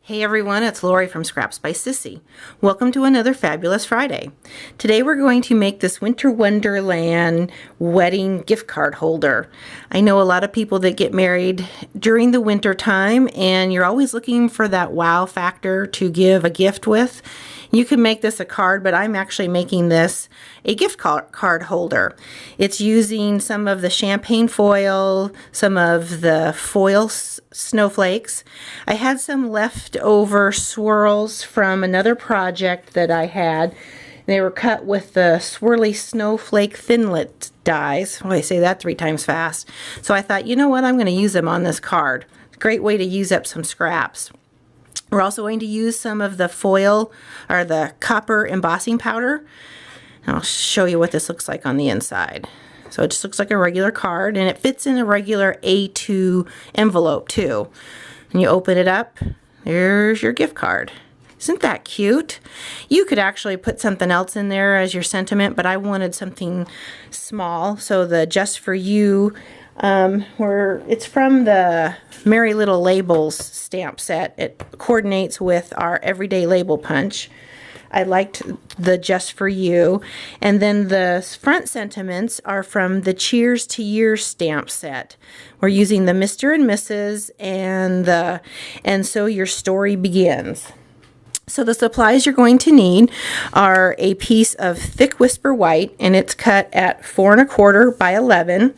Hey everyone, it's Lori from Scraps by Sissy. Welcome to another fabulous Friday. Today we're going to make this Winter Wonderland wedding gift card holder. I know a lot of people that get married during the winter time and you're always looking for that wow factor to give a gift with. You can make this a card, but I'm actually making this a gift card holder. It's using some of the champagne foil, some of the foil snowflakes. I had some leftover swirls from another project that I had. They were cut with the swirly snowflake thinlet dies. Oh, I say that 3 times fast. So I thought, you know what, I'm going to use them on this card. Great way to use up some scraps. We're also going to use some of the foil or the copper embossing powder. I'll show you what this looks like on the inside. So it just looks like a regular card, and it fits in a regular A2 envelope too. And you open it up, there's your gift card. Isn't that cute? You could actually put something else in there as your sentiment, but I wanted something small. So the Just For You, it's from the Merry Little Labels stamp set. It coordinates with our Everyday Label Punch. I liked the Just For You. And then the front sentiments are from the Cheers to Years stamp set. We're using the Mr. and Mrs. and So Your Story Begins. So the supplies you're going to need are a piece of thick Whisper White, and it's cut at 4 1/4 by 11.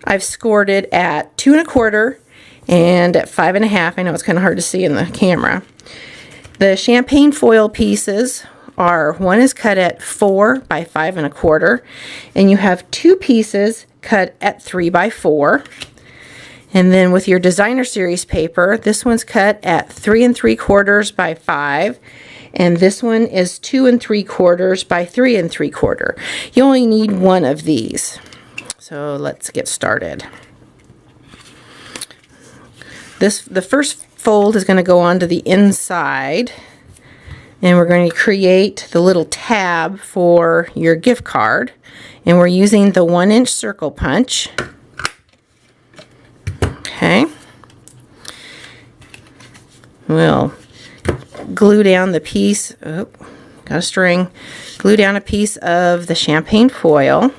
I've scored it at 2 1/4 and at 5 1/2. I know it's kind of hard to see in the camera. The champagne foil pieces are, one is cut at 4 by 5 1/4, and you have 2 pieces cut at 3 by 4. And then with your designer series paper, this one's cut at 3 3/4 by 5, and this one is 2 3/4 by 3 3/4. You only need one of these. So let's get started. The first fold is going to go onto the inside, and we're going to create the little tab for your gift card, and we're using the 1-inch circle punch. Okay. We'll glue down the piece, got a string, glue down a piece of the champagne foil.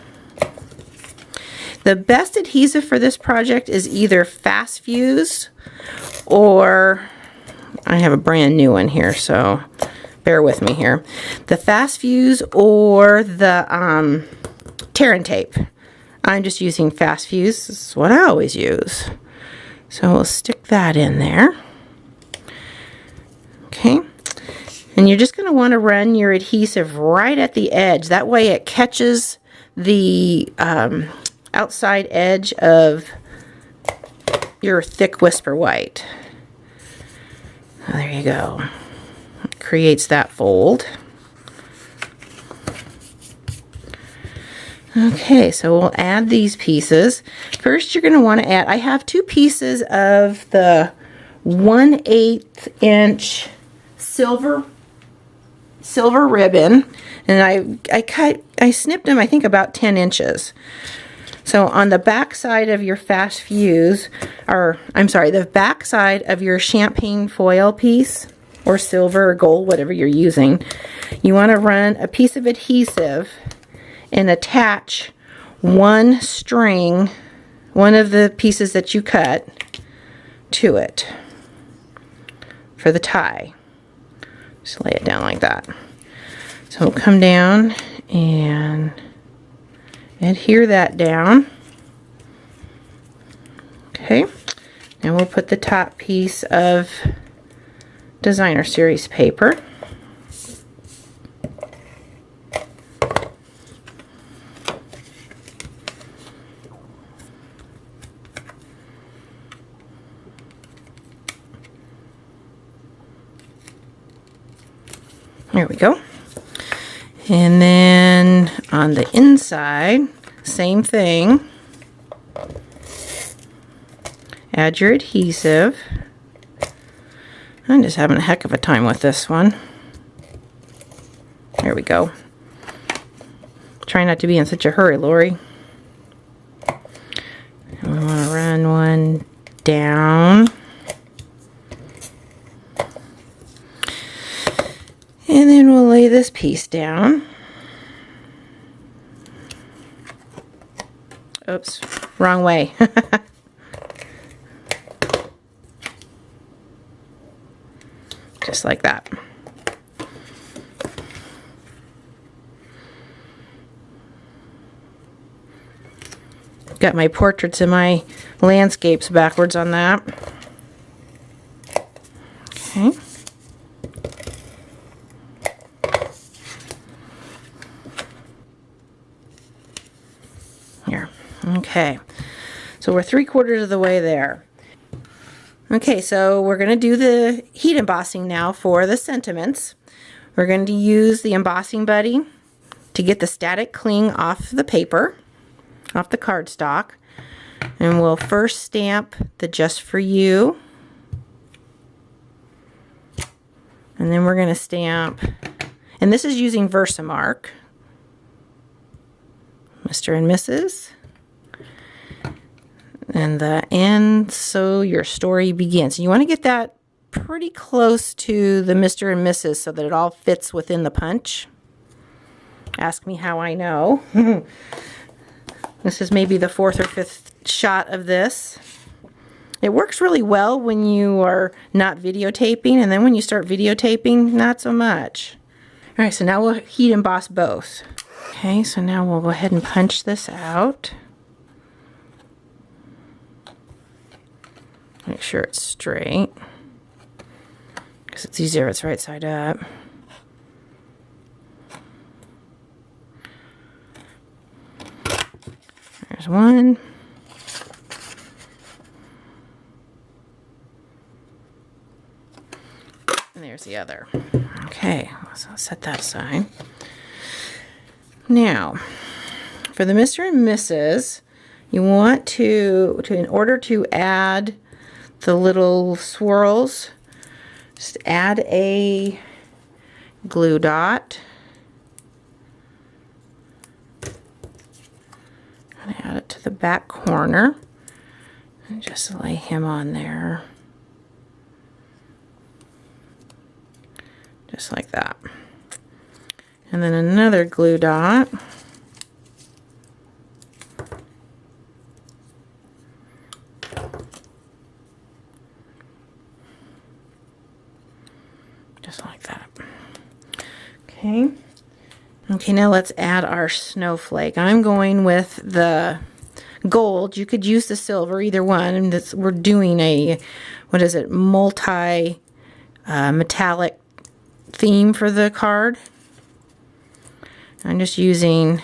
The best adhesive for this project is either Fast Fuse, or I have a brand new one here, so bear with me here. The Fast Fuse or the tear and tape. I'm just using Fast Fuse. This is what I always use. So we'll stick that in there. Okay. And you're just going to want to run your adhesive right at the edge. That way it catches the outside edge of your thick Whisper White. Oh, there you go. It creates that fold. Okay, so we'll add these pieces. First, you're going to want to add, I have 2 pieces of the 1/8 inch silver ribbon, and I snipped them, I think, about 10 inches. So on the back side of your Fast Fuse, the back side of your champagne foil piece, or silver or gold, whatever you're using, you want to run a piece of adhesive and attach one string, one of the pieces that you cut, to it for the tie. Just lay it down like that. So we'll come down and adhere that down. Okay, and we'll put the top piece of designer series paper. There we go. And then on the inside, same thing. Add your adhesive. I'm just having a heck of a time with this one. There we go. Try not to be in such a hurry, Lori. And we want to run one down And then we'll lay this piece down. Oops, wrong way. Just like that. Got my portraits and my landscapes backwards on that. Okay. Here. Okay. So we're 3/4 of the way there. Okay, so we're going to do the heat embossing now for the sentiments. We're going to use the embossing buddy to get the static cling off the paper, off the cardstock. And we'll first stamp the Just For You. And then we're going to stamp, and this is using Versamark, Mr. and Mrs. And the end, so your story begins. You want to get that pretty close to the Mr. and Mrs. so that it all fits within the punch. Ask me how I know. This is maybe the 4th or 5th shot of this. It works really well when you are not videotaping, and then when you start videotaping, not so much. All right, so now we'll heat emboss both. Okay, so now we'll go ahead and punch this out. Make sure it's straight, because it's easier if it's right side up. There's one. And there's the other. Okay, so I'll set that aside. Now, for the Mr. and Mrs., you want to in order to add the little swirls, just add a glue dot. And add it to the back corner. And just lay him on there. Just like that. And then another glue dot. Just like that. Okay. Okay, now let's add our snowflake. I'm going with the gold. You could use the silver, either one. And this, we're doing a, what is it, multi metallic theme for the card. I'm just using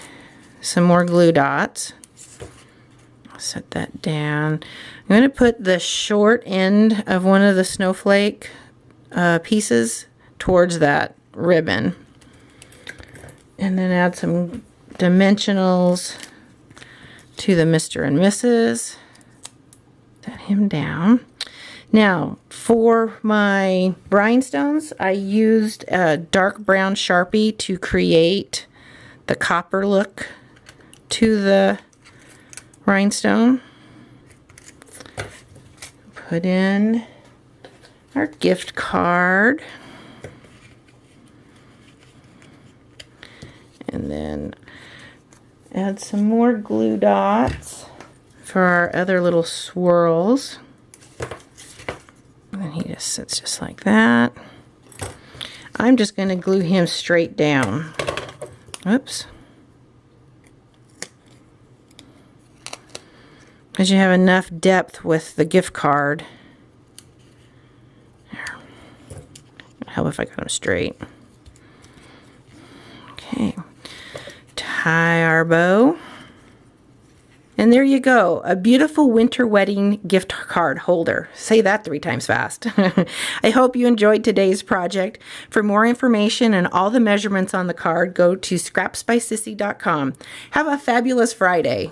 some more glue dots. I'll set that down. I'm going to put the short end of one of the snowflake pieces towards that ribbon. And then add some dimensionals to the Mr. and Mrs. Set him down. Now, for my rhinestones, I used a dark brown Sharpie to create the copper look to the rhinestone. Put in our gift card. And then add some more glue dots for our other little swirls. And he just sits just like that. I'm just going to glue him straight down. Oops. Because you have enough depth with the gift card. There. It'll help if I got him straight. Okay. Tie our bow. And there you go, a beautiful winter wedding gift card holder. Say that 3 times fast. I hope you enjoyed today's project. For more information and all the measurements on the card, go to scrapsbysissy.com. Have a fabulous Friday.